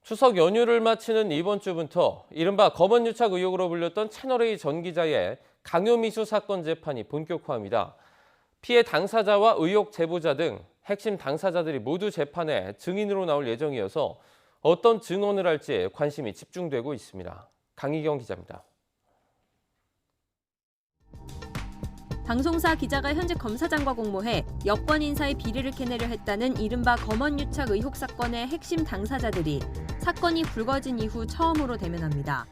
추석 연휴를 마치는 이번 주부터 이른바 검언유착 의혹으로 불렸던 채널A 전 기자의 강요미수 사건 재판이 본격화합니다. 피해 당사자와 의혹 제보자 등 핵심 당사자들이 모두 재판에 증인으로 나올 예정이어서 어떤 증언을 할지 관심이 집중되고 있습니다. 강희경 기자입니다. 방송사 기자가 현직 검사장과 공모해 여권 인사의 비리를 캐내려 했다는 이른바 검언유착 의혹 사건의 핵심 당사자들이 사건이 불거진 이후 처음으로 대면합니다.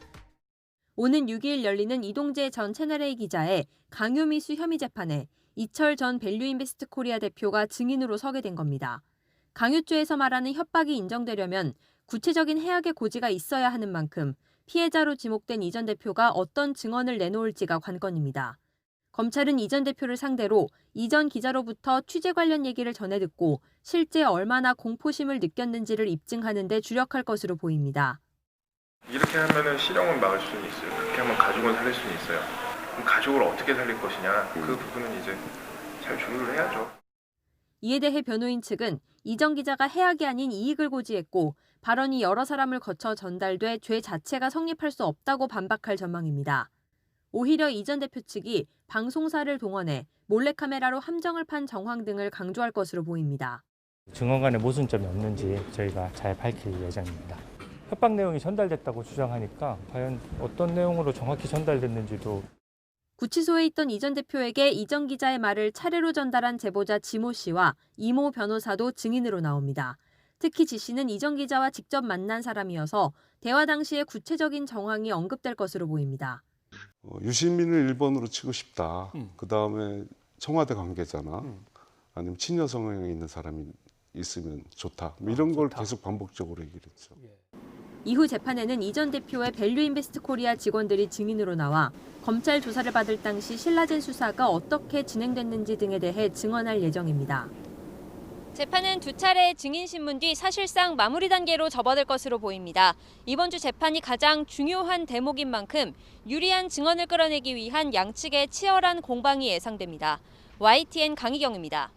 오는 6일 열리는 이동재 전 채널A 기자의 강요미수 혐의 재판에 이철 전 밸류인베스트코리아 대표가 증인으로 서게 된 겁니다. 강요죄에서 말하는 협박이 인정되려면 구체적인 해악의 고지가 있어야 하는 만큼 피해자로 지목된 이 전 대표가 어떤 증언을 내놓을지가 관건입니다. 검찰은 이 전 대표를 상대로 이 전 기자로부터 취재 관련 얘기를 전해 듣고 실제 얼마나 공포심을 느꼈는지를 입증하는 데 주력할 것으로 보입니다. 이렇게 하면은 실형은 막을 수는 있어요. 그렇게 하면 가족은 살릴 수는 있어요. 그럼 가족을 어떻게 살릴 것이냐, 그 부분은 이제 잘 조율을 해야죠. 이에 대해 변호인 측은 이 전 기자가 해악이 아닌 이익을 고지했고 발언이 여러 사람을 거쳐 전달돼 죄 자체가 성립할 수 없다고 반박할 전망입니다. 오히려 이 전 대표 측이 방송사를 동원해 몰래카메라로 함정을 판 정황 등을 강조할 것으로 보입니다. 증언 간에 모순점이 없는지 저희가 잘 밝힐 예정입니다. 협박 내용이 전달됐다고 주장하니까 과연 어떤 내용으로 정확히 전달됐는지도. 구치소에 있던 이 전 대표에게 이 전 기자의 말을 차례로 전달한 제보자 지모 씨와 이모 변호사도 증인으로 나옵니다. 특히 지 씨는 이 전 기자와 직접 만난 사람이어서 대화 당시의 구체적인 정황이 언급될 것으로 보입니다. 유시민을 1번으로 치고 싶다. 그다음에 청와대 관계자나 아니면 친여 성향이 있는 사람이 있으면 좋다. 이런 걸 계속 반복적으로 얘기를 했죠. 이후 재판에는 이 전 대표의 밸류인베스트코리아 직원들이 증인으로 나와 검찰 조사를 받을 당시 신라젠 수사가 어떻게 진행됐는지 등에 대해 증언할 예정입니다. 재판은 두 차례의 증인 신문 뒤 사실상 마무리 단계로 접어들 것으로 보입니다. 이번 주 재판이 가장 중요한 대목인 만큼 유리한 증언을 끌어내기 위한 양측의 치열한 공방이 예상됩니다. YTN 강희경입니다.